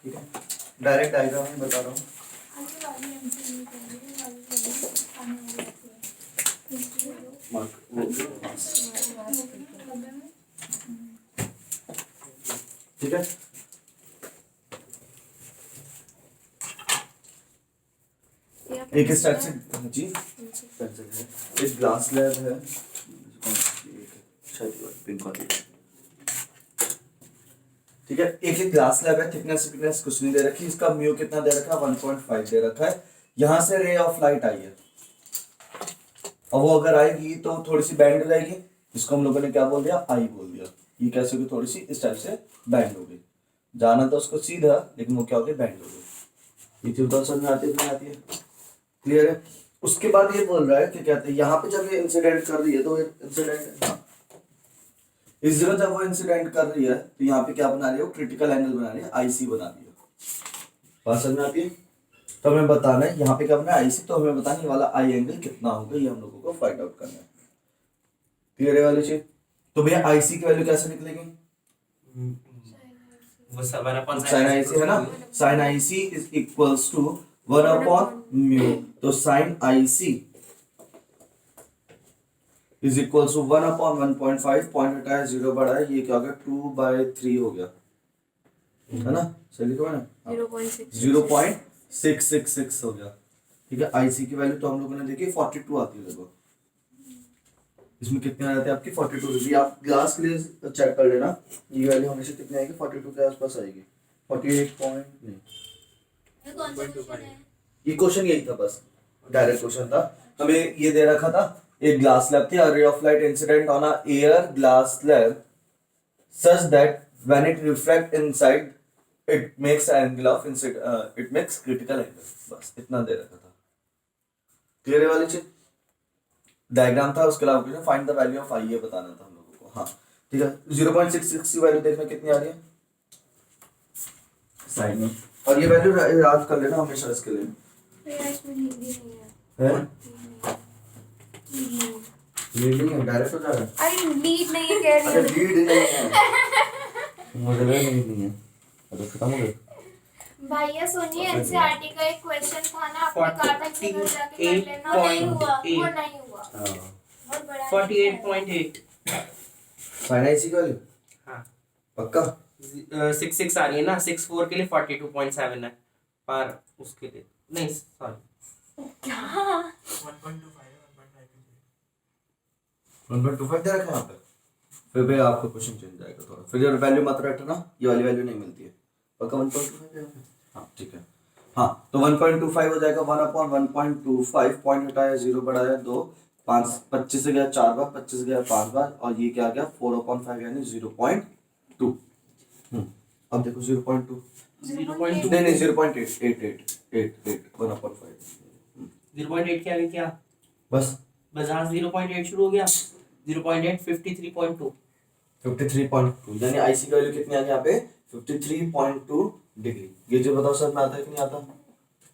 ठीक है, direct diagram में बता रहा हूँ। ठीक है, एक स्टार्ट से जी एक ग्लास लैब है, पिंक वाली, ठीक है। एक ग्लास लैब है, थिकनेस कुछ नहीं दे रखी, इसका म्यू कितना दे रखा है 1.5 दे रखा है। यहां से रे ऑफ लाइट आई है, और वो अगर आएगी तो थोड़ी सी बैंड हो जाएगी, जिसको हम लोगों ने क्या बोल दिया, आई बोल दिया। ये कैसे होगी, थोड़ी सी इस टाइप से बैंड हो गई, जाना तो उसको सीधा, लेकिन वो क्या हो गई, बैंड हो गई। ये चीज तो समझ में आती है, नहीं आती है, क्लियर है। उसके बाद ये बोल रहा है कि कहते हैं यहाँ पे जब ये इंसिडेंट कर रही है तो इंसिडेंट इस जगह जब वो इंसिडेंट कर रही है तो यहाँ पे क्या बना रही है, वो क्रिटिकल एंगल बना रही है, आईसी बना रही है। बात समझ में आती है। तो हमें बताना है यहाँ पे क्या बना है, आईसी, तो हमें बताना है वाला आई एंगल कितना होगा, ये हम लोगों को फाइंड आउट करना है। क्लियर है वाली चीज। तो भैया आईसी की वैल्यू कैसे निकलेगी, वो साइन आईसी है ना, sine IC is equals to 1 upon mu. तो sine IC is equals to 1 upon 1.5, point हटाया 0 बढ़ाया, ये क्या हो गया 2/3 हो गया, है ना, सही लिखा है ना, 0.666 हो गया। ठीक है, आईसी की वैल्यू तो हम लोगों ने देखी 42 आती है देखो, इसमें कितने आ जाते हैं आपकी 42 डिग्री। आप ग्लास के लिए चेक कर लेना, ये वैल्यू हमेशा कितनी आएगी, 42 के आसपास आएगी, 48 पॉइंट नहीं, ये क्वेश्चन यही था, बस डायरेक्ट क्वेश्चन था। हमें ये दे रखा था, एक ग्लास स्लैब थी, ray of light incident on a air glass slab such that when it reflect inside it makes angle of it makes critical angle, बस इतना दे रखा था। क्लियर है वाली चीज, डायग्राम था, उसके अलावा कुछ फाइंड द वैल्यू ऑफ आई ये बताना था हम लोगों को। हाँ ठीक है, 0.66 की वैल्यू देखना कितनी आ रही है साइन में, और ये वैल्यू याद कर लेना हमेशा इसके लिए। है लीड नहीं है, डायरेक्ट हो जा रहा है, अरे लीड नहीं है कह रही अरे लीड नहीं है, मुझे लगा लीड नहीं है, अरे खत्म हो गया। भैया सुनिए, एनसीईआरटी का एक क्वेश्चन था ना, आपने कहा था कि घर जाके कर लेना, नहीं हुआ, वो नहीं हुआ, बहुत बड़ा 48.8 साइन आईसी की वैल्यू हाँ पक्का 66 आ रही है ना, 64 के लिए 42.7 है, पर उसके लिए नहीं, सॉरी क्या 1.25 दे रखा है यहाँ पे, फिर भी आपका क्वेश्चन चेंज जाएगा थोड़ा, फिर ये वैल्यू मत रखना, ये वाली वैल्यू नहीं मिलती है, पक्का 1.25 है। हाँ ठीक है, हाँ तो 1.25 हो जाएगा, 1 अपॉन 1.25, पॉइंट हटाया 0 बढ़ाया 2, 5 25 से गया 4 बार, 25 से गया 5 बार, और ये क्या आ गया 4/5 यानी 0.2। अब देखो 0.2 नहीं 0.8 1/5 0.8 क्या क्या बस बस हाँ 0.8 शुरू हो गया, 0.8 53.2 53.2 यानी आईसी की वैल्यू कितनी आ गई यहाँ पे 53.2 डिग्री। ये जो बताओ सर में आता है कि नहीं आता,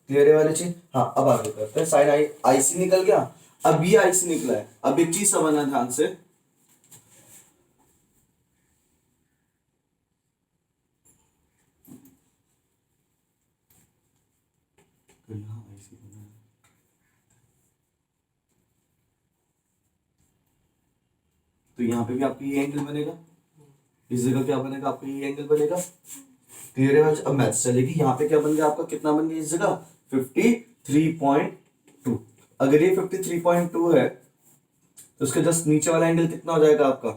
क्लियर है वाली चीज। हाँ अब आगे करते हैं, साइन आईसी निकल गया, अब ये आईसी निकला है। अब एक चीज समझना ध्यान से, तो यहाँ पे भी आपका ये एंगल बनेगा, इस जगह क्या बनेगा आपका ये एंगल बनेगा, क्लियर है। अब मैथ्स चलेगी, यहाँ पे क्या बन गया आपका, कितना बन गया इस जगह 53.2। अगर ये 53.2 है तो उसके जस्ट नीचे वाला एंगल कितना हो जाएगा आपका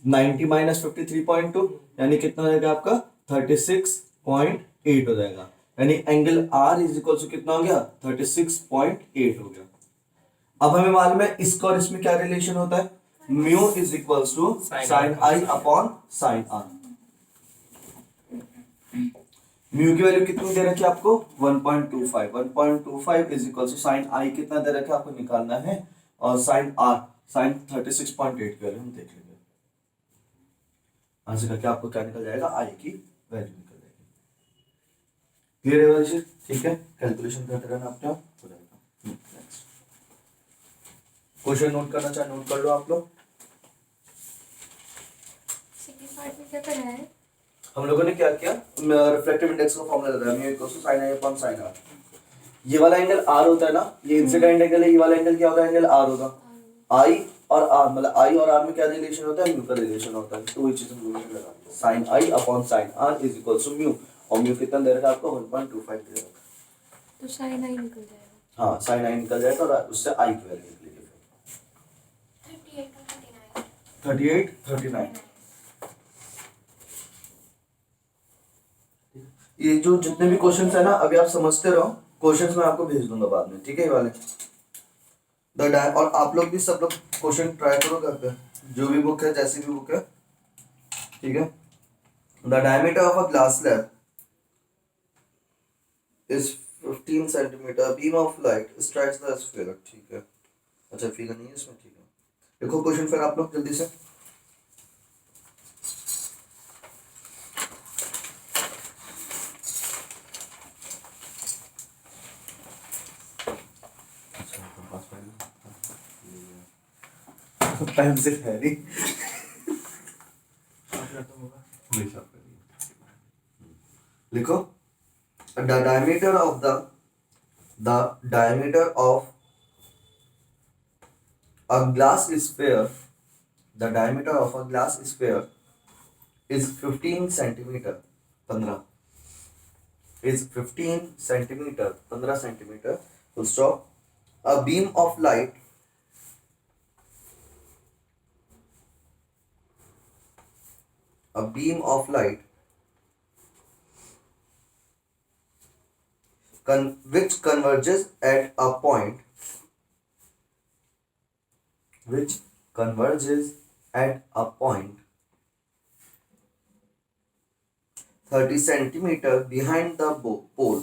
90 माइनस 53.2 यानी कितना हो जाएगा आपका 36.8 हो जाएगा, यानी angle R is equal to कितना हो गया 36.8 हो गया। अब हमें मालूम है इसका और इसमें क्या रिलेशन होता है, mu is equal to sine I upon sine R. Mu की वैल्यू कितनी दे रखी है आपको 1.25 is equal to sine I कितना दे रखा है आपको निकालना है, और साइन आर साइन 36.8 की वैल्यू हम देख लेंगे। आंसर करके आपको क्या निकल जाएगा, आई की वैल्यू निकल जाएगी। क्लियर है वाली चीज, ठीक है। कैलकुलेशन करते रहना अपने आप हो जाएगा। नेक्स्ट क्वेश्चन नोट करना चाहे नोट कर लो आप लोग। सेकंड पार्ट में क्या करना है, हम लोगों ने क्या किया, रिफ्रैक्टिव इंडेक्स का फॉर्मूला लगाया, mu equals to sin i upon sin r। ये वाला एंगल r होता है ना, ये इंसिडेंट एंगल है, ये वाला एंगल क्या होगा, एंगल r होगा। i और r मतलब i और r में क्या रिलेशन होता है, म्यू का रिलेशन होता है। तो वही चीज हम लोगों ने लगा दी, sin i upon sin r is equals to mu, और म्यू कितना दे रखा है आपको 1.25 दे रखा है। तो sin i निकल जाएगा। हाँ sin i निकल जाएगा और उससे i की वैल्यू निकलेगी। 38 39 ये जो जितने भी क्वेश्चंस है ना, अभी आप समझते रहो, क्वेश्चंस मैं आपको भेज दूंगा बाद में, ठीक है ये वाले और आप लोग भी सब लोग क्वेश्चन ट्राई करो घर पे, जो भी बुक है जैसी भी बुक है, ठीक है। The diameter of a glass slab is 15 centimetre, beam of light strikes the sphere, ठीक है। अच्छा फिगर नहीं है इसमें, ठीक है। देखो क्वेश्चन फिर आप लोग जल्दी से। पेंसिल है नहीं, लिखो the diameter of a glass sphere, the diameter of a glass sphere is 15 centimeter, 15 is 15 centimeter, 15 centimeter, full stop। A beam of light which converges at a point, which converges at a point 30 centimeter behind the pole,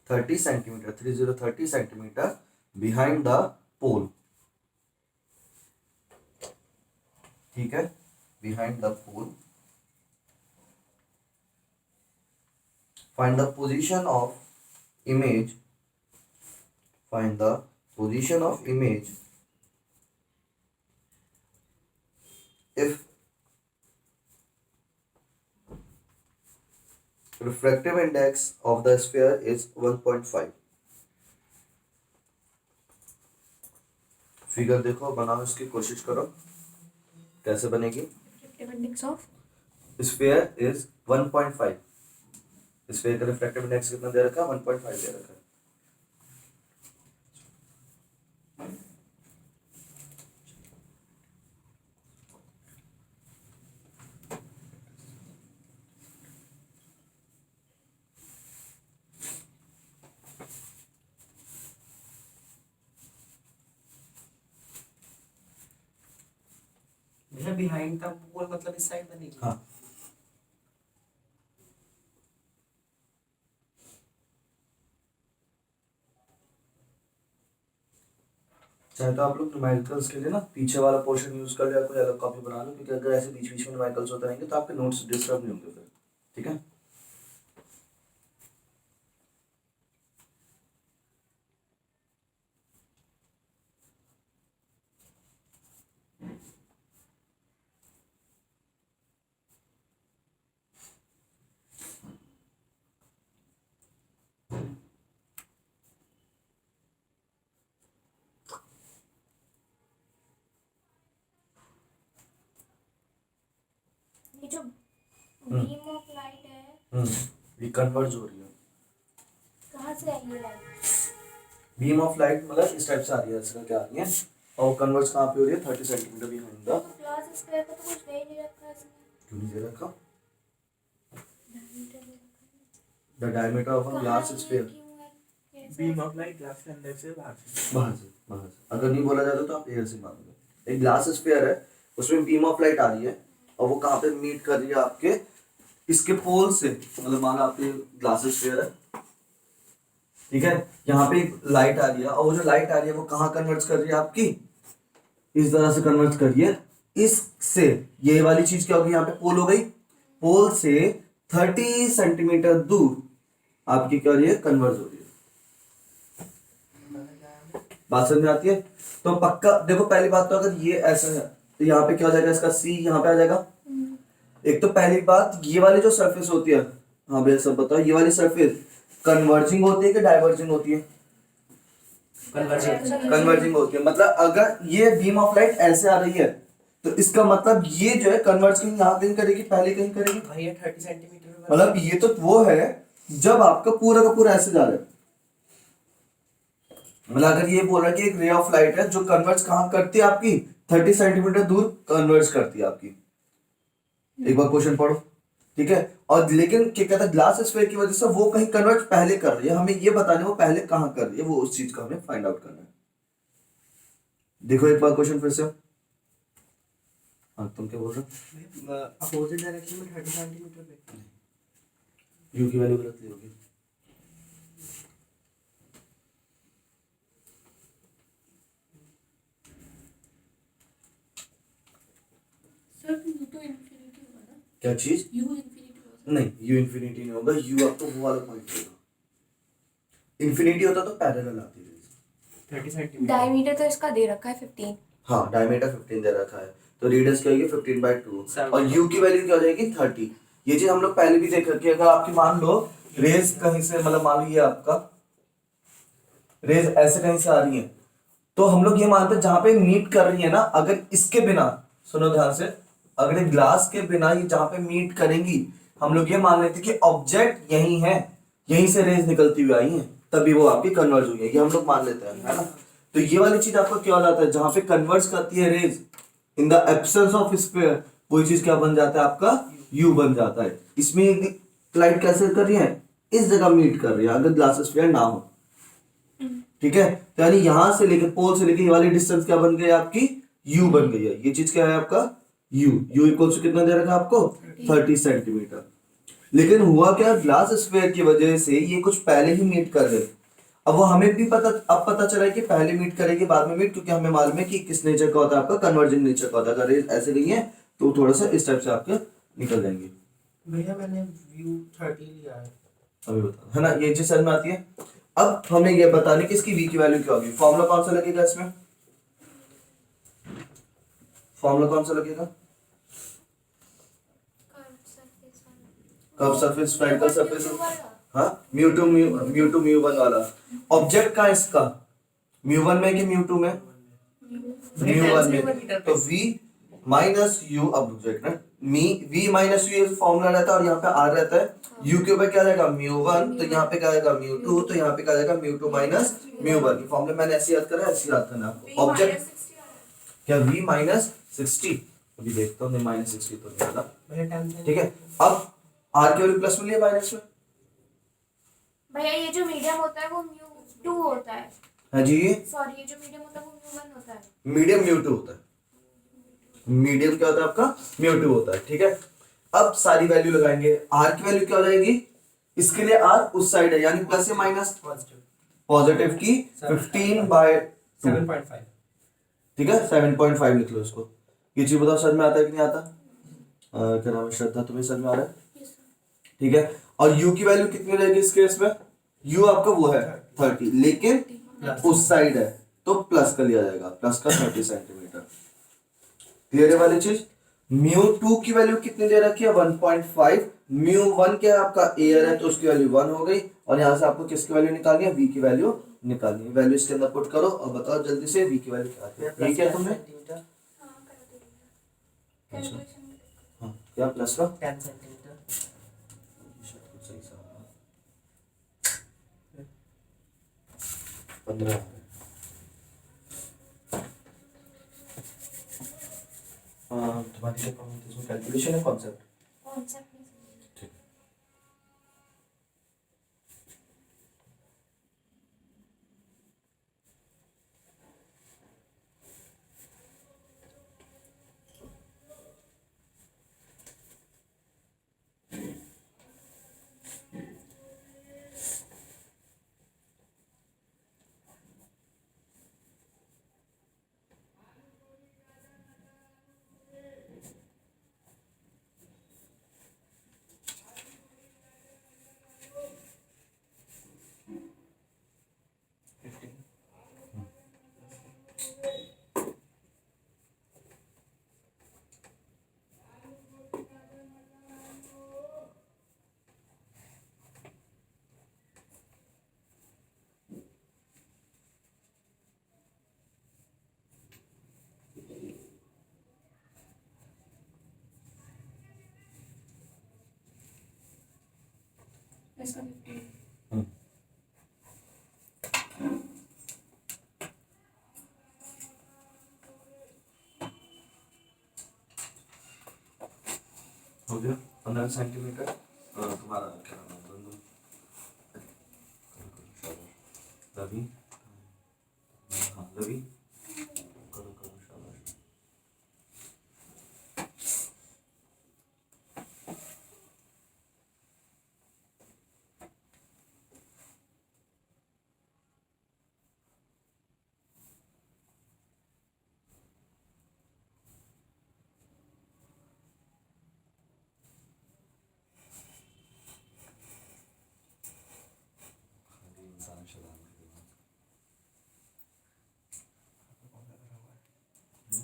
30 centimeter 30 centimeter behind the pole, ठीक है, behind the pole। Find the position of image, find the position of image if refractive index of the sphere is 1.5। Figure देखो, बनाओ, इसकी कोशिश करो कैसे बनेगी। Refractive index of sphere is 1.5, sphere का रिफ्रैक्टिव इंडेक्स कितना दे रखा है, 1.5 दे रखा है। भैया बिहाइंड द पोल मतलब इस साइड बनेगी। हाँ चाहे तो आप लोग न्यूमेरिकल्स के लिए ना पीछे वाला पोर्शन यूज कर लिया, कोई अलग कॉपी बना लो, क्योंकि अगर ऐसे बीच बीच में न्यूमेरिकल्स होते रहेंगे तो आपके नोट्स डिस्टर्ब नहीं होंगे फिर, ठीक है। ये जो बीम ऑफ लाइट है ये कन्वर्ज हो रही है। कहाँ से आई है लाइट? बीम ऑफ लाइट मतलब इस टाइप से आ रही है, इसका क्या आ रही है, और कन्वर्ज कहाँ पे हो रही है, 30 सेंटीमीटर बिहाइंड द, तो ग्लास स्क्वायर का तो कुछ दे ही नहीं रखा इसमें। क्यों नहीं दे रखा, डायमीटर दे रखा the diameter of a glass sphere, beam of light glass के अंदर से बाहर से। बाहर से अगर नहीं बोला जाता तो आप एयर से मानोगे। एक ग्लास स्फीयर है, उसमें बीम ऑफ लाइट आ रही है और वो कहाँ पे मीट कर रही है, आपके इसके पोल से, मतलब माना आपके ग्लास स्फीयर है, ठीक है, यहाँ पे लाइट आ रही है और वो जो लाइट आ रही है वो कहाँ कन्वर्ट कर रही है आपकी, इस तरह से कन्वर्ट कर रही है, इससे ये वाली चीज क्या होगी, यहाँ पे पोल हो गई, पोल से 30 सेंटीमीटर दूर आपकी क्या हो रही है, कन्वर्ज हो रही है। बात समझ में आती है। तो पक्का देखो, पहली बात तो अगर ये ऐसा है तो यहाँ पे क्या हो जाएगा, इसका सी यहाँ पे आ जाएगा, एक तो पहली बात, ये वाली जो सरफेस होती है, हाँ भैया सब बताओ, ये वाली सरफेस कन्वर्जिंग होती है कि डाइवर्जिंग होती है? कन्वर्जिंग होती है। मतलब अगर ये बीम ऑफ लाइट ऐसे आ रही है तो इसका मतलब ये जो है कन्वर्ज कहीं यहाँ कहीं करेगी, पहले कहीं करेगी। भैया 30 सेंटीमीटर मतलब ये तो वो है जब आपका पूरा का पूरा ऐसे जा रहा है। मतलब अगर ये बोल रहा है कि एक रे ऑफ लाइट है जो कन्वर्ज कहाँ करती है आपकी, 30 सेंटीमीटर दूर कन्वर्ज करती है आपकी। एक बार क्वेश्चन पढ़ो, ठीक है। और लेकिन क्या कहता है, ग्लास स्फीयर की वजह से वो कहीं कन्वर्ज पहले कर रही है, हमें ये बताना है वो पहले कहाँ कर रही है, वो उस चीज का हमें फाइंड आउट करना है। देखो एक बार क्वेश्चन फिर से। हाँ तुम क्या बोल रहे हो? अपोजिट डायरेक्शन में 30 सेंटीमीटर पे यू की वैल्यू गलत ली होगी। सर यू तो इन्फिनिटी होगा ना, क्या चीज? यू इन्फिनिटी होगा। नहीं, यू इन्फिनिटी नहीं होगा, यू आपको वो वाला पॉइंट होगा। इन्फिनिटी होता तो पैरेलल आती है। 30 सेंटीमीटर डायमीटर तो इसका दे रखा है 15। हाँ डायमीटर 15 दे रखा है, तो रेडियस क्या होगी 15/2 7। और u की वैल्यू क्या हो जाएगी 30। ये चीज हम लोग पहले भी देख रखी है। अगर आपकी मान लो रेज कहीं से, मतलब मान लो ये आपका रेज ऐसे कहीं से आ रही है, तो हम लोग ये मानते हैं जहां पे मीट कर रही है ना, अगर इसके बिना, सुनो ध्यान से, अगर ये ग्लास के बिना ये जहां पे मीट करेंगी, हम लोग ये मान लेते हैं कि ऑब्जेक्ट यही है, यहीं से रेज निकलती हुई आई है, तभी वो आपकी कन्वर्ज हुई है, ये हम लोग मान लेते हैं, है ना। तो ये वाली चीज आपको क्या हो जाता है, जहां पे कन्वर्ज करती है rays in the absence of sphere, वही चीज क्या बन जाता है आपका, यू बन जाता है। इसमें लाइट कैसे कर रही है, इस जगह मीट कर रही है, अगर ग्लास स्फीयर ना हो, ठीक है। तो यानी यहां से लेकर पोल से लेकर ये वाली डिस्टेंस क्या बन गई आपकी, यू बन गई है। ये चीज क्या है आपका, यू इक्वल टू कितना दे रखा है आपको, 30 सेंटीमीटर। लेकिन हुआ क्या, ग्लास स्फीयर की वजह से ये कुछ पहले ही मीट कर गए। अब वो हमें भी पता, अब पता चला है कि पहले मीट करेगी बाद में मीट, क्योंकि हमें मालूम है कि किस नेचर का होता है आपका, कन्वर्जिंग नेचर का होता है। अगर रेज ऐसे नहीं है तो थोड़ा सा इस टाइप से आपके निकल जाएंगे। भैया मैंने व्यू 30 लिया है। अभी बता, है ना, ये चीज समझ में आती है। अब हमें ये बताने कि इसकी v की वैल्यू क्या होगी। फॉर्मूला कौन सा लगेगा इसमें, फॉर्मूला कौन सा लगेगा, कर्व सरफेस, स्फेरिकल सरफेस, हाँ म्यू1 वाला। ऑब्जेक्ट का है इसका, म्यू1 में कि म्यू2 में, म्यू1 में, तो v माइनस यू, अब रुक जाएगा ना, v माइनस यू फॉर्मूला रहता है और यहाँ पे r रहता है। u के ऊपर क्या जाएगा म्यू1, तो यहाँ पे क्या जाएगा म्यू2, तो यहाँ पे क्या जाएगा म्यू2 माइनस म्यू1। ये फॉर्मूला मैंने ऐसे याद करा, ऐसे याद करना आपको। ऑब्जेक्ट क्या, v माइनस 60, अभी देखता हूँ, माइनस 60 तो नहीं होगा, भैया 10 ठीक है। अब r की वैल्यू प्लस में लिया माइनस में, भैया ये जो मीडियम होता है वो म्यू2 होता है, हाँ जी, सॉरी ये जो मीडियम होता है वो म्यू1 होता है। मीडियम म्यू2 होता है, मीडियम क्या होता है आपका, म्यू2 होता है, ठीक है। अब सारी वैल्यू लगाएंगे, r की वैल्यू क्या हो जाएगी, इसके लिए r उस साइड है, यानी प्लस या माइनस, पॉजिटिव पॉजिटिव की 15/2, 7.5। ठीक है, 7.5 लिख लो इसको। ये चीज बताओ समझ में आता है कि नहीं आता, क्या नाम है, श्रद्धा तुम्हें समझ में आ रहा है, ठीक है। और u की वैल्यू कितनी रहेगी इस केस में, u आपका वो है 30, लेकिन उस साइड है तो प्लस का लिया जाएगा, प्लस का 30 सेंटीमीटर। क्लियर है वाली चीज। म्यू2 की वैल्यू कितनी दे रखी है 1.5, म्यू1 क्या है आपका एयर है तो उसकी वैल्यू 1 हो गई, और यहाँ से आपको किसकी वैल्यू निकालनी है, v की वैल्यू निकालनी है। वैल्यू इसके अंदर पुट करो और बताओ जल्दी से v की वैल्यू क्या आती है। ठीक है तुमने, हाँ क्या प्लस का 10 सेंटीमीटर 15, तुम्हारी कैलकुलेशन है कॉन्सेप्ट, कॉन्सेप्ट इसका 15। हो गया 15 सेंटीमीटर। तुम्हारा क्या नाम है बंधु? रवि। हाँ रवि, करो करो शाबाश। खाली इंसान शराब के दिमाग।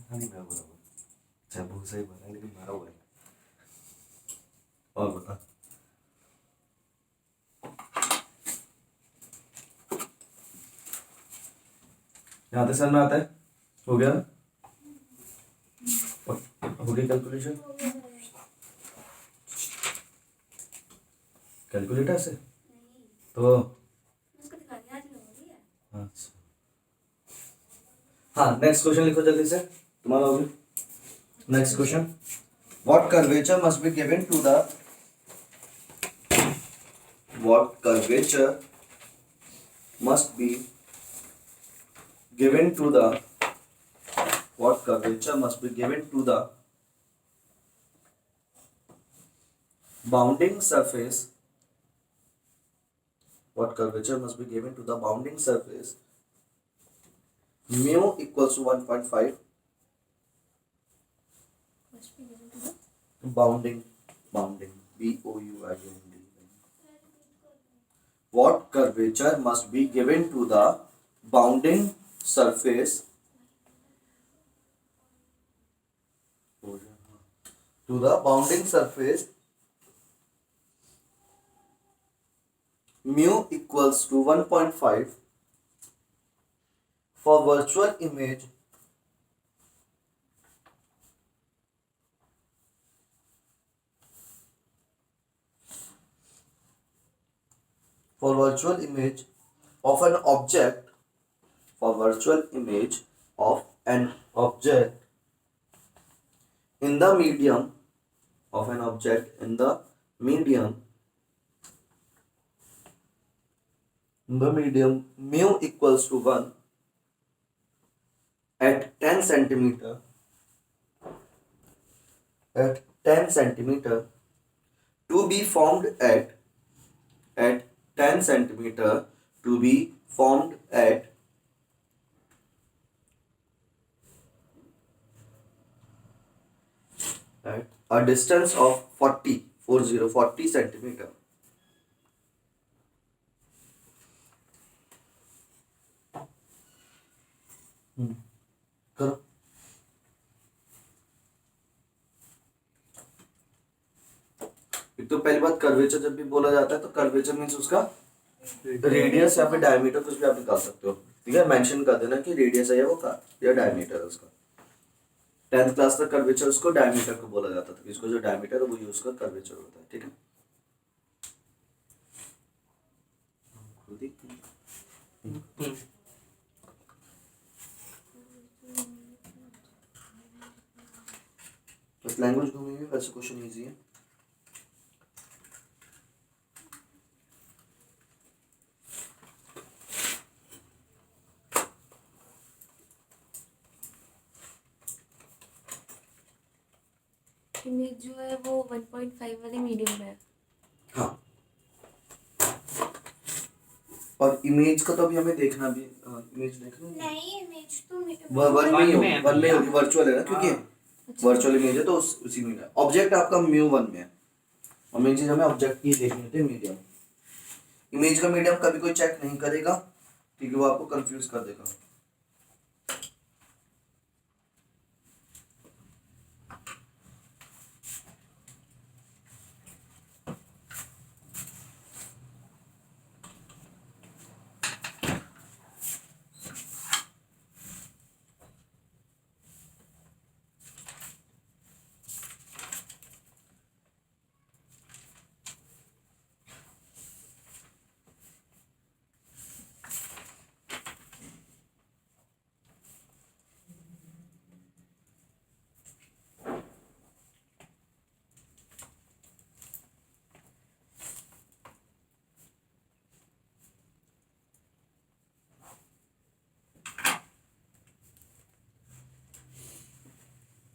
हाँ नहीं मैं बराबर, चाहे बहुत सही भरा है लेकिन भरा हुआ है। और बता। यहाँ तक समझ में आता है? हो गया? हो गई कैलकुलेशन? कैलकुलेटर से तो उसको दिखा दिया आज लोगों ने। अच्छा। हाँ नेक्स्ट क्वेश्चन लिखो जल्दी से, तुम्हारा हो गया। Next question, what curvature must be given to the what curvature must be given to the what curvature must be given to the bounding surface, what curvature must be given to the bounding surface mu equals to 1.5 Must be given to the bounding bounding. What curvature must be given to the bounding surface mu equals to 1.5 for virtual image of an object in the medium mu equals to 1 at 10 centimeter to be formed at 10 centimeter to be formed at a distance of 40 centimeter. करो। एक तो पहली बात, curvature जब भी बोला जाता है तो कर्वेचर मीन्स उसका रेडियस या फिर डायमीटर कुछ भी आप निकाल सकते हो, ठीक है। मेंशन कर देना कि रेडियस है या वो का या डायमीटर है उसका। 10th क्लास तक कर्वेचर उसको डायमीटर को बोला जाता था, इसको जो डायमीटर है वो यूज कर कर्वेचर होता है, ठीक है। बस लैंग्वेज घूमेंगे, वैसे क्वेश्चन इजी है। इमेज जो है वो 1.5 वाले मीडियम में है। हाँ, और इमेज का तो अभी हमें देखना भी, इमेज देखना नहीं इमेज तो वन में होगी, वर्चुअल है ना, क्योंकि वर्चुअल इमेज है तो उसी में है। ऑब्जेक्ट आपका म्यू 1 में है और मेन चीज हमें ऑब्जेक्ट की देखनी होती है मीडियम। इमेज का मीडियम कभी कोई चेक नहीं करेगा, ठीक है, वो आपको कंफ्यूज कर देगा।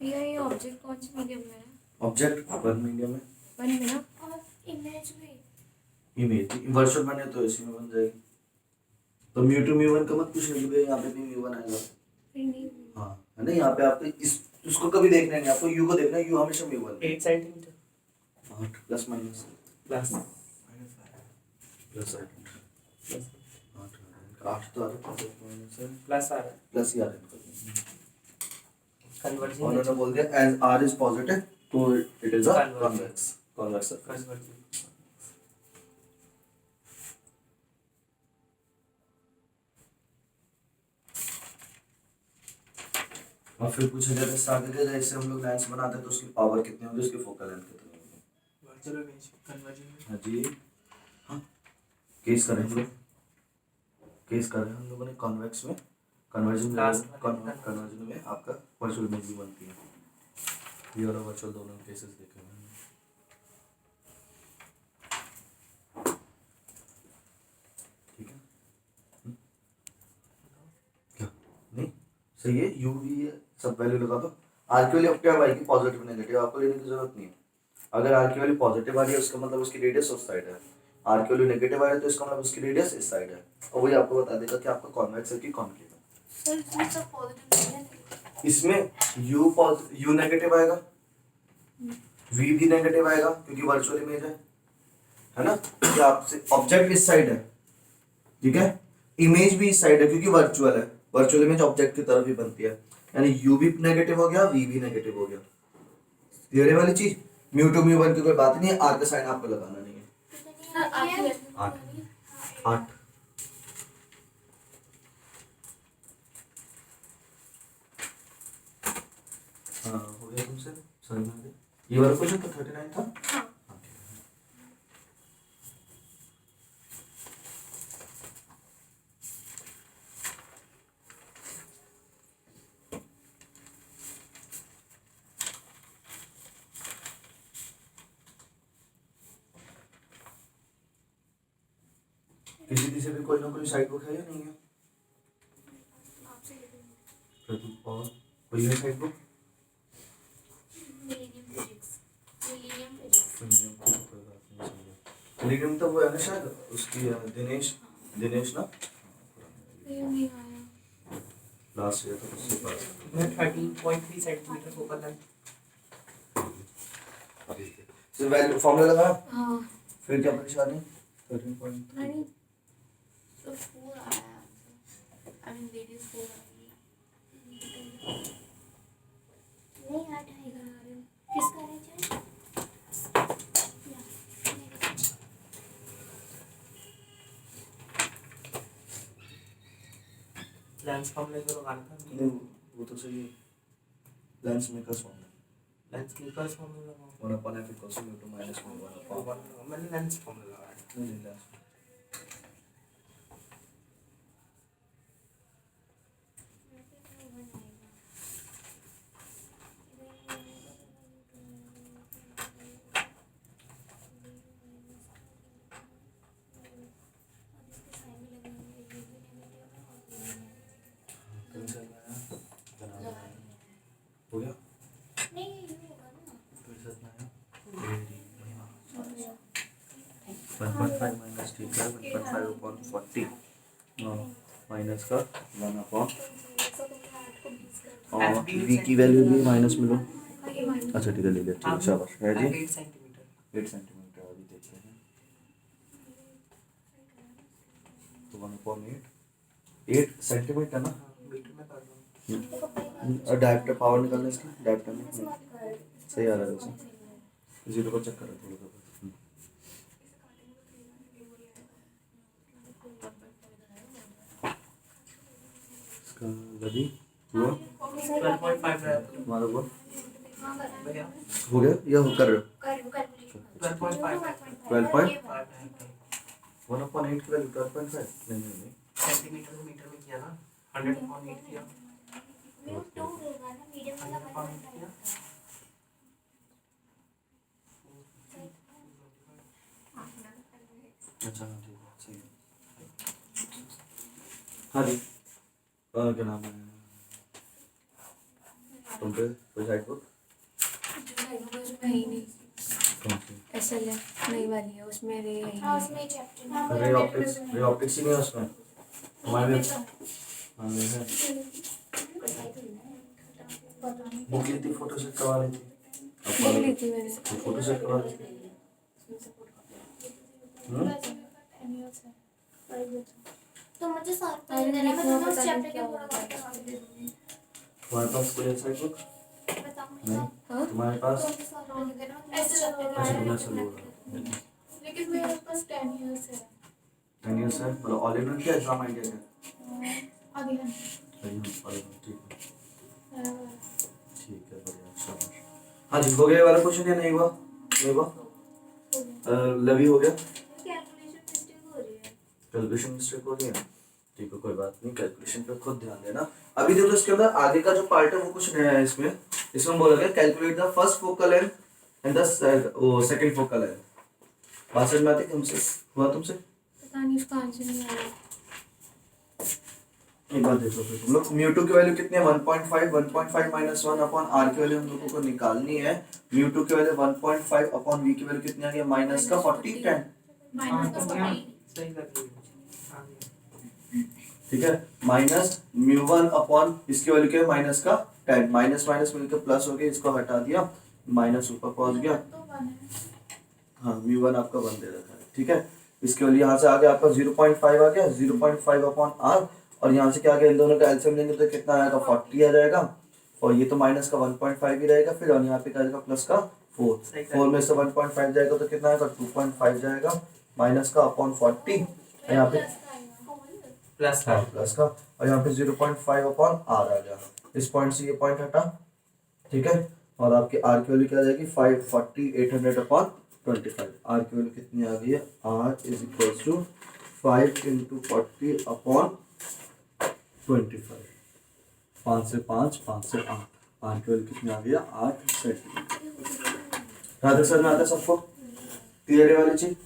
भैया ये ऑब्जेक्ट कौन से मीडियम में है? ऑब्जेक्ट वन मीडियम में, वन में ना? और इमेज भी इमेज वर्चुअल बने तो इसी में बन जाएगी। तो म्यू टू म्यू वन का मत पूछने के लिए, यहाँ पे भी म्यू वन आएगा। फिर नहीं। हाँ है ना, यहाँ पे आपको इस उसको कभी देखना नहीं, आपको यू को देखना है, यू हमेशा mu one 8 centimetre 8 plus minus plus plus 8 8 तो आ रहा है माइनस है प्लस आ रहा है प्लस ही आ रहा है। कन्वर्जिंग उन्होंने बोल दिया एज आर इज पॉजिटिव तो it is a convex surface. Converging और फिर पूछा जाता है आगे के जैसे हम लोग लाइंस बनाते हैं तो उसकी पावर कितनी होगी, उसकी फोकल लेंथ कितनी होगी। वर्चुअल इमेज कन्वर्जिंग हाँ जी, हाँ केस करें हम लोग, केस करें हम लोगों ने कॉन्वेक्स में, कन्वर्जन में आपका वर्चुअल इमेज भी बनती है। ये वाला वर्चुअल दोनों केसेस देखे हैं। ठीक है क्या नहीं सही है, यू वी सब वैल्यू लगा दो। आर की वैल्यू क्या आएगी, पॉजिटिव नेगेटिव, आपको लेने की जरूरत नहीं है। अगर आर की वैल्यू पॉजिटिव आ रही है उसका मतलब उसकी रेडियस उस साइड है, आर की वैल्यू नेगेटिव आ रही है तो इसका मतलब उसकी रेडियस इस साइड है। और वही आपको बता देगा कि आपका कॉन्वेक्स है कि कॉन्केव है। सर इसमें सब पॉजिटिव नहीं है। इसमें यू नेगेटिव आएगा, वी भी नेगेटिव आएगा क्योंकि वर्चुअल इमेज है ना, कि आपसे ऑब्जेक्ट इस साइड है, ठीक है, इमेज भी इस साइड है क्योंकि वर्चुअल है, वर्चुअल इमेज ऑब्जेक्ट की तरफ ही बनती है, यानी यू भी नेगेटिव हो गया, वी भी नेगेटिव हो गया। क्लियर है वाली चीज, म्यू टू म्यू वन की कोई बात नहीं है, आर का साइन आपको लगाना नहीं है। सर आगे 8 हाँ हो गया तुमसे समझ में आ गया। ये वाला क्वेश्चन तो 39 था। हाँ। किसी भी कोई ना कोई साइड बुक है या नहीं है? आपसे प्रदीप और कोई है साइड बुक? मिलेनियम फिजिक्स लेकिन तो वो है ना शायद उसकी दिनेश ना ये नहीं आया। लास्ट ईयर तो उसके पास 13.3 सेंटीमीटर फोकल लेंथ। तो वैल्यू फॉर्मूला लगा, हाँ फिर क्या परेशानी? 13.3 नहीं तो 4 आया आई मीन रेडियस 4 आई। नहीं 8 आएगा। किसका है चाहे लेंस फॉर्मूले को लगाना था। नहीं वो तो सही है, lens makers formula lens makers formula लगाओ। 1 f equals to to minus 1 मैंने लेंस फॉर्मूला लगाया। नहीं लेंस हो गया नहीं ये होगा ना। तो इस में आया 1.5 माइनस ठीक है 1.5 अपॉन 40 माइनस का 1 अपॉन और v की वैल्यू भी माइनस में लो। अच्छा ठीक है ले लिया, ठीक है शाबाश है जी। 8 सेंटीमीटर 8 सेंटीमीटर अभी देखते हैं तो 1 अपॉन 8 सेंटीमीटर ना, मीटर में कर लो। और डायरेक्टर पावर निकालना इसकी, डायरेक्टर में सही आ रहा है वैसे, जीरो को चेक करो थोड़ा सा। इसका गदी हुआ 12.5 रहा है तुम्हारा वो भैया। हो गया या हो कर रहे हो? 12.5 12.1 अपॉन 8 की वैल्यू 12.5 नहीं सेंटीमीटर से मीटर में किया ना 100/8 किया। म्यू 2 होगा ना, मीडियम वाला 100/8 किया। अच्छा हाँ ठीक है सही है। हाँ जी क्या नाम है तुम पे कोई साइड बुक उसमें ही नहीं कौन सी SLF नई वाली है उसमें रे है ही हाँ नहीं। उसमें एक चैप्टर रे ऑप्टिक्स ही नहीं है उसमें हमारे में हाँ ये है बुक ली थी फोटो सेट करवा ली थी बुक ली थी मैंने। फोटो सेट करवा ली थी तो मुझे साथ में देना, मैं तुम्हें उस चैप्टर के पूरा करवा दे दूंगी। तुम्हारे पास कोई साइड बुक नहीं हाँ तुम्हारे पास तो मुझे साथ में देना, मैं इस चैप्टर के अच्छा बारे मैं में सब बोल रहा हूँ लेकिन मेरे पास 10 इयर्स है 10 years है मतलब ऑल इन वन क्या एग्जाम आइडिया है आगे है ऑल इन वन ठीक है बढ़िया शाबाश हाँ जी हो गया ये वाला क्वेश्चन या नहीं हुआ नहीं हुआ लवी हो गया कैलकुलेशन मिस्टेक हो रही है। कैलकुलेशन मिस्टेक हो गया ठीक है कोई बात नहीं कैलकुलेशन पे खुद ध्यान देना अभी देखो इसके अंदर आगे का जो पार्ट है वो कुछ नया है इसमें बोला गया calculate the first focal length and the second focal length बात समझ में आती तुमसे हुआ तुमसे पता नहीं उसका आंसर नहीं आया। एक बात देखो फिर तुम लोग म्यू2 की वैल्यू कितनी है 1.5 माइनस 1 अपॉन आर की वैल्यू हम लोगों को निकालनी है म्यू2 की वैल्यू 1.5 अपॉन वी की वैल्यू कितनी आ गई माइनस का 40 10 माइनस का 40 सही लग रही है ठीक है माइनस म्यू1 अपॉन इसकी वैल्यू क्या है माइनस का 10 माइनस माइनस मिलकर प्लस हो गया इसको हटा दिया माइनस ऊपर पहुंच गया तो 1 है। हाँ म्यू1 आपका 1 दे रखा है ठीक है इसके वैल्यू यहाँ से आ गया आपका 0.5 आ गया 0.5 अपॉन आर और यहाँ से क्या आ गया इन दोनों का एलसीएम लेंगे तो कितना आएगा 40 आ जाएगा और ये तो माइनस का 1.5 ही रहेगा फिर और यहाँ पे क्या आएगा प्लस का 4 में से 1.5 जाएगा तो कितना आएगा 2.5 जाएगा माइनस का अपॉन 40 यहाँ पे प्लस का प्लस का और यहाँ पे 0.5 अपॉन आर आ गया इस पॉइंट से ये पॉइंट हटा ठीक है और आपकी आर की वैल्यू क्या आ जाएगी 540 800 अपॉन 25 आर की वैल्यू कितनी आ गई है R is equal to 5 into 40 upon 25 5 से 5 5 से 8 आर की वैल्यू कितनी आ गई है 8 सेंटीमीटर राधे सर में आता है सबको क्लियर वाली चीज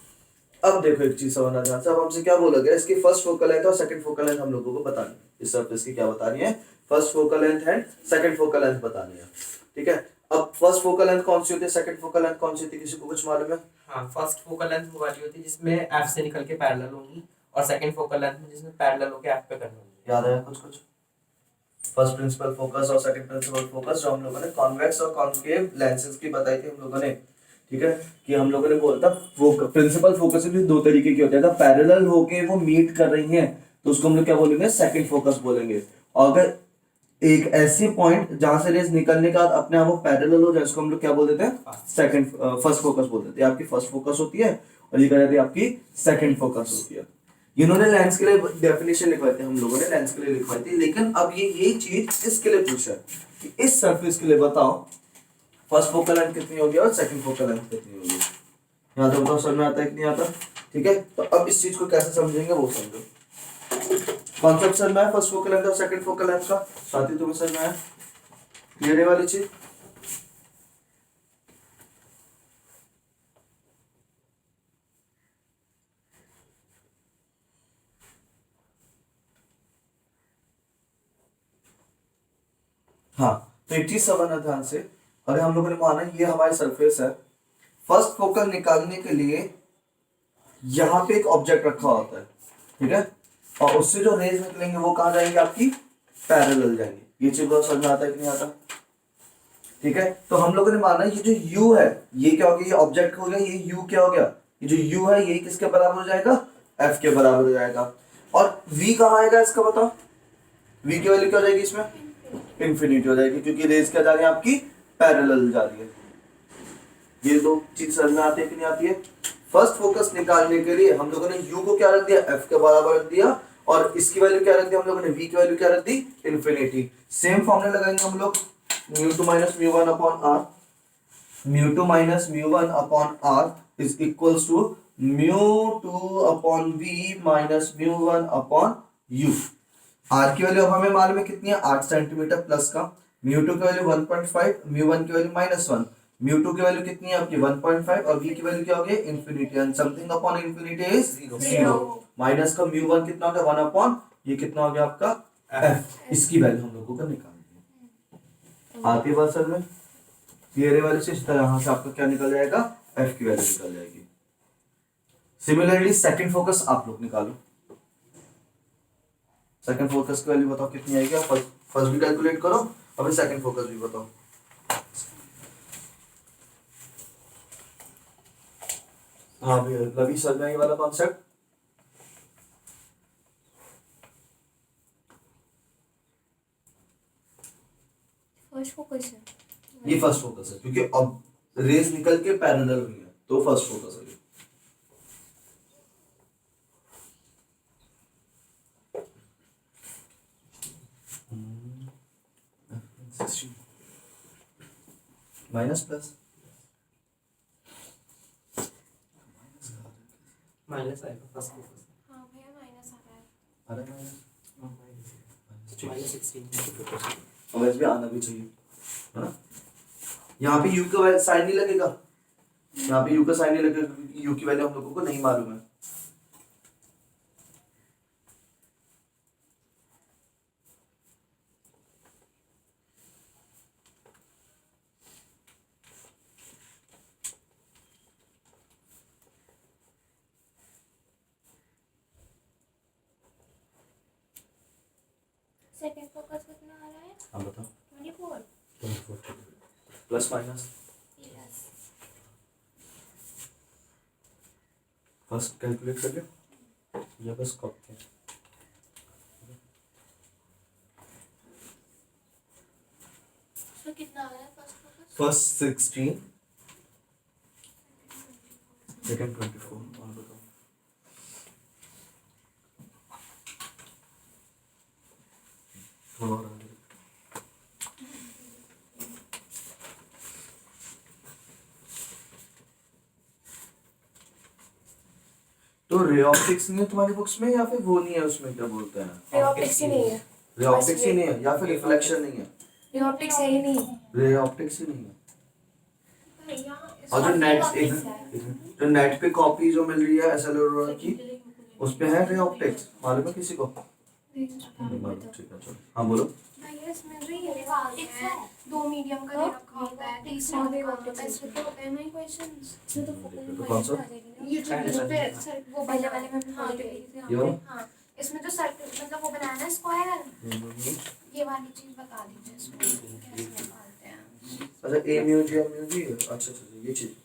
अब देखो एक चीज समझना ध्यान से अब हमसे क्या बोला गया इसकी फर्स्ट फोकल लेंथ और सेकंड फोकल लेंथ हम लोगों को बतानी है इस सरफेस की क्या बतानी है first focal length and second focal length बतानी है ठीक है अब फर्स्ट फोकल लेंथ कौन सी होती है सेकंड फोकल लेंथ कौन सी होती है किसी को कुछ मालूम है हाँ फर्स्ट फोकल लेंथ वो वाली होती है जिसमें एफ से निकल के पैरेलल होगी और सेकंड फोकल लेंथ में जिसमें पैरेलल होके एफ पे करनी होगी याद है कुछ फर्स्ट प्रिंसिपल फोकस और सेकंड प्रिंसिपल फोकस जो हम लोगों ने कॉन्वेक्स और कॉन्केव लेंसेज की बताई थी हम लोगों ने ठीक है कि हम लोगों ने बोला था प्रिंसिपल फोकस भी दो तरीके के होते हैं अगर पैरेलल होके वो मीट कर रही हैं तो उसको हम लोग क्या बोलेंगे सेकंड फोकस बोलेंगे और अगर एक ऐसी पॉइंट जहां से रेज निकलने के बाद अपने आप वो पैरेलल हो जाए उसको हम लोग क्या बोल देते हैं सेकंड फर्स्ट फोकस बोल देते हैं आपकी फर्स्ट फोकस होती है और ये क्या रहती है आपकी सेकंड फोकस होती है इन्होंने लेंस के लिए डेफिनेशन लिखवाई थी हम लोगों ने लेंस के लिए लिखवाई थी लेकिन अब ये यही चीज इसके लिए पूछा है कि इस सरफेस के लिए बताओ फर्स्ट फोकल लेंथ कितनी होगी और सेकंड फोकल लेंथ कितनी होगी यहाँ तो बताओ समझ में आता है कि नहीं आता ठीक है तो अब इस चीज को कैसे समझेंगे वो समझो कॉन्सेप्ट समझ में आया फर्स्ट फोकल लेंथ और सेकंड फोकल लेंथ का साथ ही तुम्हें समझ में आया क्लियर है वाली चीज हाँ तो एक चीज समझना ध्यान से अगर हम लोगों ने माना ये हमारी सरफेस है फर्स्ट फोकल निकालने के लिए यहाँ पे एक ऑब्जेक्ट रखा होता है ठीक है और उससे जो रेज निकलेंगे वो कहाँ जाएंगे आपकी पैरेलल जाएंगे ये चीज बहुत समझ में आता है कि नहीं आता ठीक है तो हम लोगों ने माना ये जो u है ये क्या हो गया ये ऑब्जेक्ट हो गया ये u क्या हो गया ये जो u है ये किसके बराबर हो जाएगा f के बराबर हो जाएगा और v कहाँ आएगा इसका बताओ v की वैल्यू क्या हो जाएगी इसमें इंफिनिटी हो जाएगी क्योंकि रेज क्या जा रही है आपकी पैरेलल जा रही है ये दो चीज समझ में आती है कि नहीं आती है फर्स्ट फोकस निकालने के लिए हम लोगों ने u को क्या रख दिया f के बराबर रख दिया और इसकी वैल्यू क्या रख दी हम लोगों ने v की वैल्यू क्या रख दी इंफिनिटी सेम फॉर्मूला लगाएंगे हम लोग mu2 minus mu1 upon r mu2 minus mu1 upon r is equals to mu2 upon v minus mu1 upon u r की वैल्यू अब हमें मालूम है कितनी है 8 सेंटीमीटर प्लस का mu2 की वैल्यू 1.5 mu1 की वैल्यू -1 mu2 की वैल्यू कितनी है आपकी 1.5 और v की वैल्यू क्या हो गई infinity and something upon infinity is 0 minus का mu1 कितना हो गया 1 अपॉन ये कितना हो गया आपका f इसकी वैल्यू हम लोगों को निकालनी है आती है बात सर में, ये रे वाले से इस तरह यहाँ से आपका क्या निकल जाएगा, एफ की वैल्यू निकल जाएगी। सिमिलरली सेकंड फोकस आप लोग निकालो, सेकंड फोकस की वैल्यू बताओ कितनी आएगी, आप फर्स्ट भी कैलकुलेट करो और फिर सेकंड फोकस भी बताओ। हाँ भैया रवि सर में ये वाला कॉन्सेप्ट, फर्स्ट फोकस है, ये फर्स्ट फोकस है क्योंकि अब रेज निकल के पैरेलल हुई है तो फर्स्ट फोकस है। माइनस प्लस माइनस आएगा फर्स्ट फोकस, हाँ भैया माइनस आ रहा है। अरे माइनस माइनस 16। और वैसे भी आना भी चाहिए है ना। यहाँ पे यू का साइन नहीं लगेगा, यहाँ पे यू का साइन नहीं लगेगा क्योंकि यू की वैल्यू हम लोगों को नहीं मालूम है। सेकंड फोकस कितना आ रहा है? हाँ बताओ 24 plus minus yes. First calculate कर लियो या बस कॉपी So कितना आ रहा है फर्स्ट फोकस? फर्स्ट 16 सेकंड 24 और बताओ थोड़ा और आगे। तो रे ऑप्टिक्स नहीं है तुम्हारी बुक्स में या फिर वो नहीं है उसमें, क्या बोलते हैं, रे ऑप्टिक्स ही नहीं है, रे ऑप्टिक्स ही नहीं है या फिर रिफ्लेक्शन नहीं है, रे ऑप्टिक्स है ही नहीं। रे ऑप्टिक्स ही नहीं है। भैया और जो नेट जो नेट पे कॉपी जो मिल रही है एसएलआर की उस पे है रे ऑप्टिक्स, मालूम है किसी को? नहीं मालूम, ठीक है चलो हाँ बोलो। भैया इसमें भी ये ऑप्टिक्स है, दो मीडियम का दे रखा होता है, तीसरा दे रखा होता है, इसमें तो होता है ना क्वेश्चंस। तो कौन सा ये जो इस पे सर वो पहले वाले में भी हाँ बोल ये रही ये वाला? हाँ इसमें जो सर्कल मतलब वो बनाना है स्क्वायर, ये वाली चीज बता दीजिए इसमें कैसे निकालते हैं। अच्छा ए mu G M mu G, अच्छा अच्छा ये चीज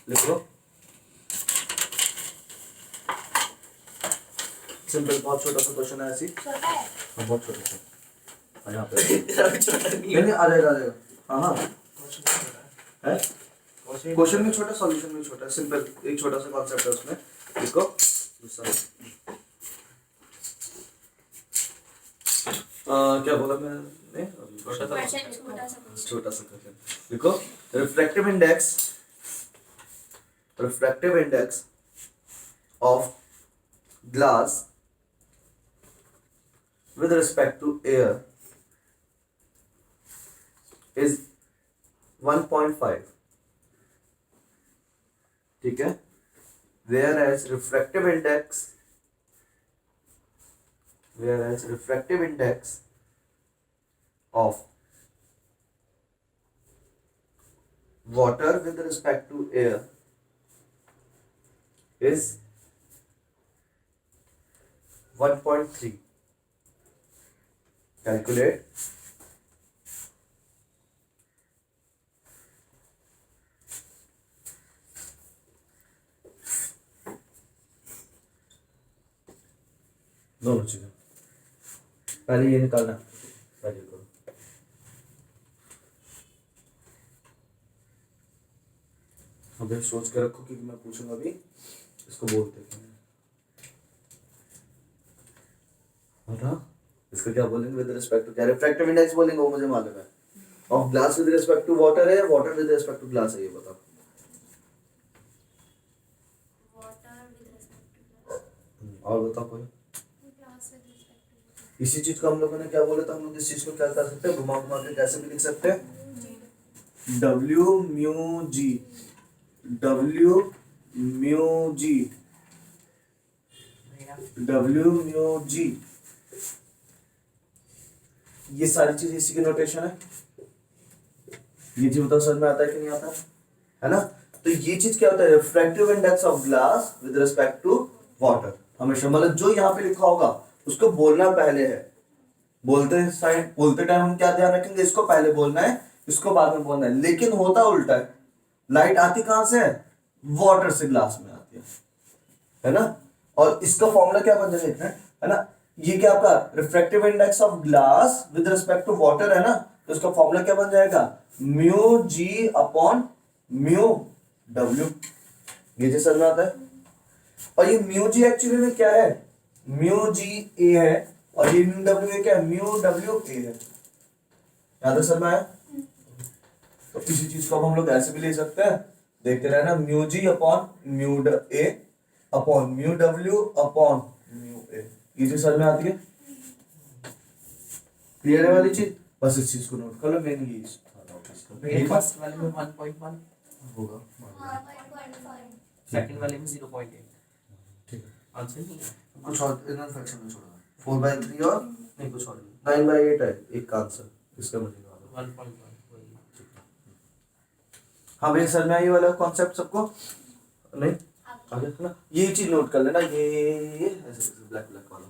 लिख लो। सिंपल, बहुत छोटा सा क्वेश्चन है ऐसी, छोटा है हाँ बहुत छोटा सा। हाँ यहाँ पे नहीं नहीं आ जाएगा आ जाएगा, हाँ हाँ है क्वेश्चन में छोटा, सॉल्यूशन में छोटा, सिंपल एक छोटा सा कॉन्सेप्ट है उसमें, इसको दूसरा क्या बोला मैंने, क्वेश्चन छोटा सा क्वेश्चन देखो, refractive index of glass with respect to air is 1.5, ठीक है, whereas refractive index of water with respect to air is 1.3. Calculate दोनों चीजें, पहले ये निकालना, पहले करो। अभी सोच के रखो कि मैं पूछूंगा अभी, इसको बोलते हैं बता, इसको क्या बोलेंगे विद रिस्पेक्ट टू, क्या रिफ्रैक्टिव इंडेक्स बोलेंगे वो मुझे मालूम है, of glass with respect to water है, water with respect to glass है, ये बताओ। और बताओ कोई, इसी चीज को हम लोगों ने क्या बोला था, हम लोग इस चीज को क्या कर सकते हैं, घुमा घुमा के कैसे भी लिख सकते हैं, W mu G, W mu G, W mu G ये सारी चीज इसी की नोटेशन है। ये चीज बताओ समझ में आता है कि नहीं आता है ना। तो ये चीज क्या होता है, refractive index of glass with respect to water. हमेशा मतलब जो यहाँ पे लिखा होगा उसको बोलना पहले है, बोलते टाइम हम क्या ध्यान रखेंगे, इसको पहले बोलना है, इसको बाद में बोलना है। लेकिन होता उल्टा है, लाइट आती कहां से है, वाटर से ग्लास में आती है ना। और इसका फॉर्मूला क्या बन जाएगा है ना, ये क्या आपका refractive index of glass with respect to water है ना, तो इसका फॉर्मूला क्या बन जाएगा, mu G upon mu W. ये जो समझ में आता है। और ये म्यू जी एक्चुअली में क्या है, म्यू जी ए है, और ये म्यू डब्ल्यू क्या है, म्यू डब्ल्यू ए है। याद है समझ में आया। तो इसी चीज को अब हम लोग ऐसे भी ले सकते हैं, देखते रहना, mu G upon mu A upon mu W upon mu A. ये चीज समझ में आती है, क्लियर है वाली चीज। बस इस चीज को नोट कर लो, मैंने ये फर्स्ट वाले में 1.1 होगा। हाँ 1.5 सेकंड वाले में 0.8। ठीक है, आंसर नहीं है। कुछ और इनर फ्रैक्शन में छोड़ा 4/3 और नहीं कुछ और 9/8 है एक का आंसर, इसका बनेगा 1.1 हाँ भैया सर में ये वाला कॉन्सेप्ट सबको नहीं आगे है ना। ये चीज नोट कर लेना, ये ऐसे ब्लैक ब्लैक वाला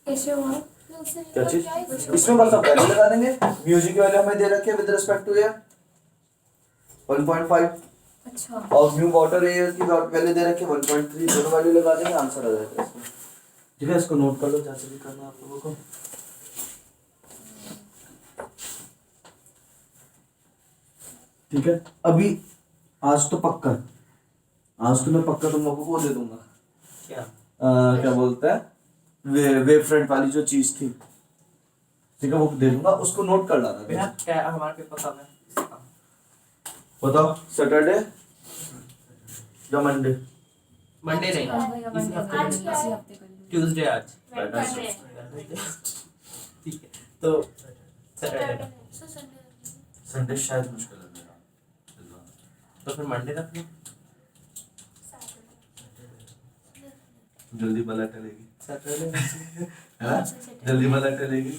कैसे हुआ? क्या चीज, इसमें बस आप वैल्यू लगा देंगे। म्यूजिक की वैल्यू हमें दे रखी है विद रिस्पेक्ट टू एयर 1.5, अच्छा और म्यू वाटर एयर की वैल्यू दे रखी है 1.3, दोनों वैल्यू लगा देंगे, आंसर आ जाएगा इसमें। ठीक है, इसको नोट कर लो जैसे भी करना है आप लोगों को। ठीक है, अभी आज तो पक्का, आज तो मैं पक्का तुम लोगों को दे दूंगा, क्या क्या बोलते हैं, वेव फ्रंट वाली जो चीज थी, ठीक है, वो दे दूंगा, उसको नोट कर लाना। भैया क्या हमारे पेपर कब है इसका? बताओ, सैटरडे या मंडे? मंडे नहीं, इसी हफ्ते आज में क्या है? ट्यूसडे आज। वेडनेसडे ठीक है, तो सैटरडे, संडे शायद मुश्किल है मेरा, तो फिर मंडे रख लो। जल्दी बला टलेगी, सैटरडे हाँ? जल्दी बला टलेगी।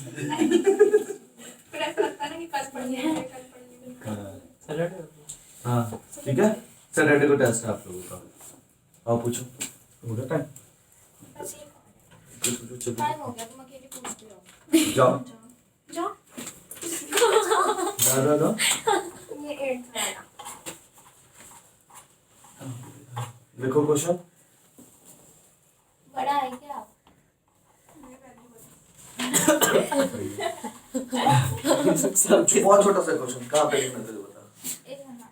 सैटरडे हाँ ठीक है, सैटरडे को टेस्ट है आप लोगों का। आओ पूछो, होगा टाइम, पूछो टाइम हो गया, तुम अकेले पूछते हो। जाओ जाओ जाओ। ये 8th वाला लिखो क्वेश्चन। बड़ा है क्या? बहुत छोटा सा क्वेश्चन, कहाँ पे लिखना तुझे बता, एक मिनट।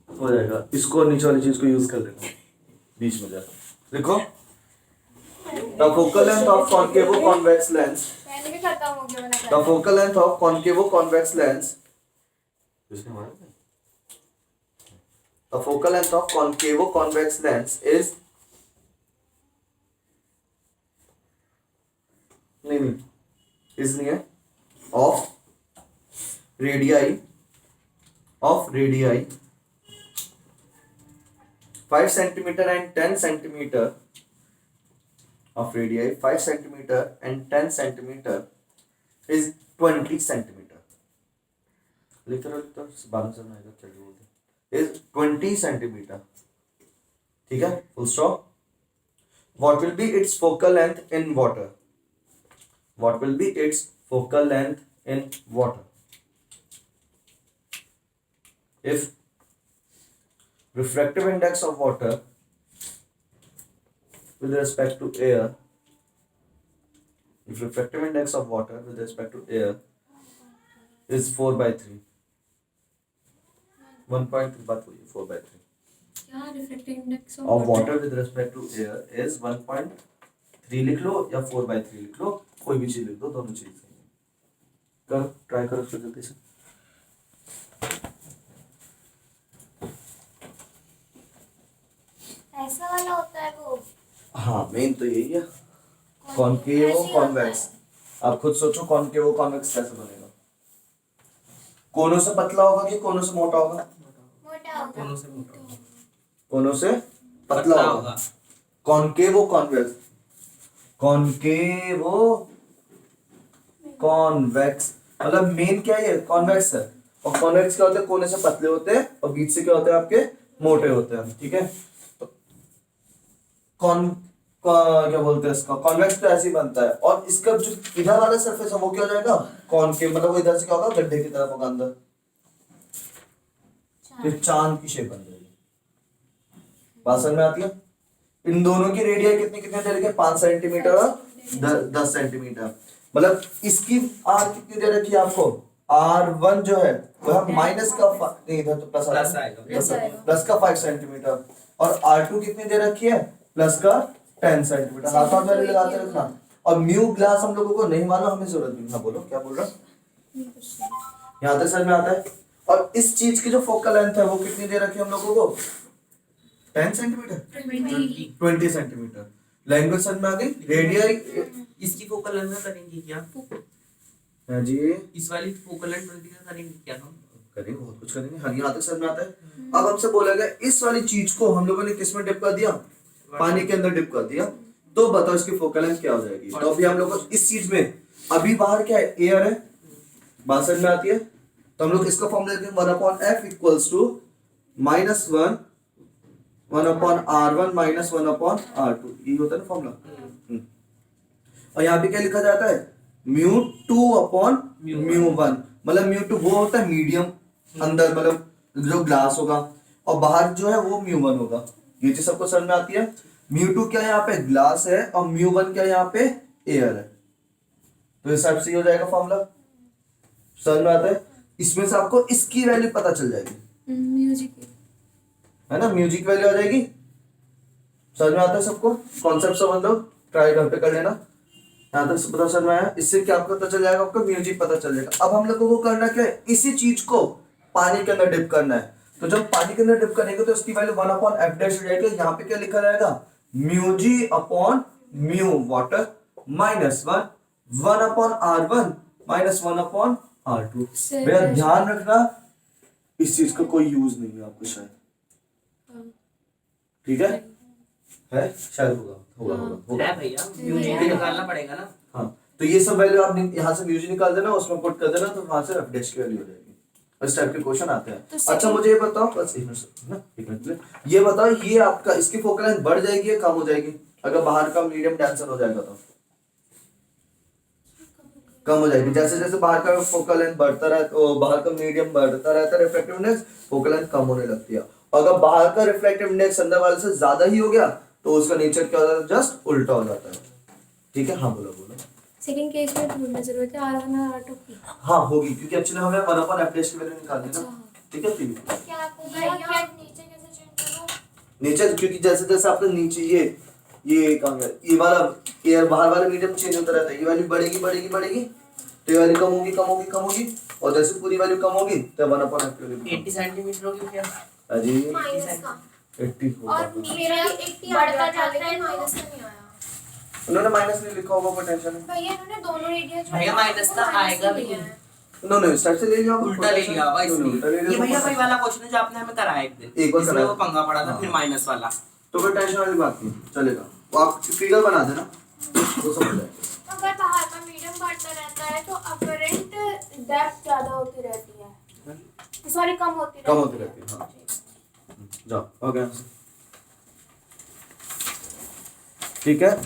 हो जाएगा। इसको नीचे वाली चीज को यूज कर लेना, बीच में जाकर लिखो, the focal length of concave convex lens, पहले भी खत्म हो गया वाला the focal length of concave convex lens, इसने मारा था, the focal length of concave convex lens is, नहीं इज नहीं है, of radii 5 centimeter and 10 centimeter of radii 5 centimeter and 10 centimeter is 20 centimeter. लिख रहा बाद में आएगा, चलिए बोलते is 20 centimeter. ठीक है, full stop. What will be its focal length in water? What will be its focal length in water? If refractive index of water with respect to air, if refractive index of water with respect to air is 4/3, 1.3 बात हुई 4/3 क्या reflecting index of water with respect to air is 1.3 लिख लो या 4/3 लिख लो, कोई भी चीज लिख दो, दोनों चीज सही है। करो, ट्राई करो फिर जल्दी से। ऐसा वाला होता है वो, हाँ मेन तो यही है, कॉनकेव ऐसे ही होता कॉन्वेक्स। है। आप खुद सोचो कॉनकेव कॉन्वेक्स कैसे बनेगा, कोनों से पतला होगा कि कोनों से मोटा होगा, मोटा होगा। दोनों से मोटा होगा। कोनों से पतला होगा। कॉनकेव कॉन्वेक्स, कॉनकेव कॉन्वेक्स, मतलब मेन क्या है, कॉन्वेक्स है। और कॉन्वेक्स क्या होते हैं, कोने से पतले होते हैं और बीच से क्या होते हैं आपके मोटे होते हैं, ठीक है। तो क्या बोलते हैं इसका, कॉन्वेक्स तो ऐसे ही बनता है। और इसका जो इधर वाला सरफेस है वो क्या हो जाएगा, कॉनकेव, मतलब वो इधर से क्या होगा, गड्ढे की तरफ होगा अंदर, तो चांद की शेप बन जाएगी। बात समझ में आती है। इन दोनों की रेडियस कितनी कितने दे रखी है, 5 सेंटीमीटर और 10 सेंटीमीटर। मतलब इसकी आर कितनी दे रखी है आपको, R1 जो है वो है माइनस का नहीं, इधर तो प्लस आएगा, प्लस का 5 सेंटीमीटर। और R2 कितनी दे रखी है, प्लस का 10 सेंटीमीटर। हाथ हाथ वाले लगाते रखना। और म्यू ग्लास हम लोगों को नहीं मालूम, हमें जरूरत नहीं। हाँ बोलो, क्या बोल रहा, यहाँ तक समझ में आता है। और इस चीज की जो फोकल लेंथ है वो कितनी दे रखी है हम लोगों को, 10 सेंटीमीटर 20 सेंटीमीटर। लैंग्वेज समझ में आ गई। रेडियस इसकी फोकल लेंथ में करेंगे क्या, हाँ जी, इस वाली फोकल लेंथ 20 का करेंगे क्या हम, करेंगे, बहुत कुछ करेंगे। हाँ, यहाँ तक समझ में आता है। अब हमसे बोला गया इस वाली चीज को हम लोगों ने किस में डिप कर दिया, पानी के अंदर डिप कर दिया, तो बताओ इसकी फोकल लेंथ क्या हो जाएगी। तो अभी हम लोग को इस चीज में, अभी बाहर क्या है, एयर है, बात समझ में आती है। तो हम लोग इसका फॉर्मूला लेते हैं 1/f equals to -1 1/r1 - 1/r2, ये होता है ना फॉर्मूला। और यहाँ पे क्या लिखा जाता है, μ2/μ1, मतलब μ2 वो होता है मीडियम अंदर, मतलब जो ग्लास होगा, और बाहर जो है वो μ1 होगा। ये चीज सबको समझ में आती है। μ2 क्या यहाँ पे ग्लास है और μ1 क्या यहाँ पे एयर है। तो इस हिसाब से हो जाएगा फॉर्मूला, समझ में आता है। इसमें से आपको इसकी वैल्यू पता चल जाएगी, म्यूजिक है ना, म्यूजिक वैल्यू आ जाएगी। समझ में आता है सबको, कॉन्सेप्ट समझ लो, ट्राई घर पे कर लेना। यहाँ तक पता चल रहा है, इससे क्या आपको पता चल जाएगा, आपको म्यूजिक पता चल जाएगा। अब हम लोगों को करना क्या है, इसी चीज को पानी के अंदर डिप करना है। तो जब पानी के अंदर डिप करेंगे तो इसकी वैल्यू 1/f डैश हो जाएगी। यहाँ पे क्या लिखा जाएगा, μg/μ वाटर -1 1/r1 - 1/r2। भैया ध्यान रखना, इस चीज का कोई यूज नहीं है आपको शायद, ठीक है शायद होगा है भैया, म्यूजिक भी निकालना पड़ेगा ना। हाँ, तो ये सब वैल्यू आप यहाँ से म्यूजिक निकाल देना, उसमें पुट कर देना, तो वहां से f डैश की वैल्यू हो जाएगी। इस टाइप के क्वेश्चन आते हैं। तो अच्छा मुझे ये बताओ, बस एक मिनट ना, एक मिनट, ये बताओ, ये आपका इसकी फोकल लेंथ बढ़ जाएगी या कम हो जाएगी, अगर बाहर का मीडियम डांसर हो जाएगा तो कम हो जाएगी। जैसे जैसे बाहर का फोकल लेंथ बढ़ता रहता है, बाहर का मीडियम बढ़ता रहता है, रिफ्रैक्टिव इंडेक्स, फोकल लेंथ कम होने लगती है। अगर बाहर का रिफ्रैक्टिव इंडेक्स अंदर वाले से ज्यादा ही हो गया तो उसका नेचर क्या हो जाता है, जस्ट उल्टा हो जाता है, ठीक है। हाँ बोलो बोलो। सेकंड केस में ढूंढना जरूरत है R1 और R2 की। हाँ होगी, क्योंकि एक्चुअली हमें 1/f डैश की वैल्यू निकालनी है ना, ठीक है। फिर क्या आपको भैया नीचे कैसे चेंज करो, नीचे, क्योंकि जैसे जैसे आपने नीचे ये कम है, ये वाला एयर बाहर वाला मीडियम चेंज होता रहता है, ये वैल्यू बढ़ेगी बढ़ेगी बढ़ेगी, तो ये वैल्यू कम होगी कम होगी कम होगी, और जैसे पूरी वैल्यू कम होगी तो 1/f की वैल्यू 80 सेंटीमीटर होगी क्या, अजी माइनस का, 80 और होगा। मेरा 80 बढ़ता जाता है, माइनस का नहीं आया उन्होंने माइनस नहीं लिखा होगा, कोई टेंशन नहीं। भैया, इन्होंने दोनों रेडियस भैया माइनस का आएगा भी नहीं, नो इस टाइप से ले लिया, उल्टा ले लिया होगा इसलिए। ये भैया वही वाला क्वेश्चन है जो आपने हमें कराया एक दिन, एक बार इसमें कराया। वो पंगा पड़ा था, हाँ। फिर माइनस वाला। तो कोई टेंशन वाली बात नहीं, चलेगा। वो आप फिगर बना देना तो समझ जाएगा। अगर बाहर का मीडियम बढ़ता रहता है तो अपरेंट डेप्थ ज्यादा होती रहती है, सॉरी कम होती रहती है। हाँ जाओ, हो गया, ठीक है।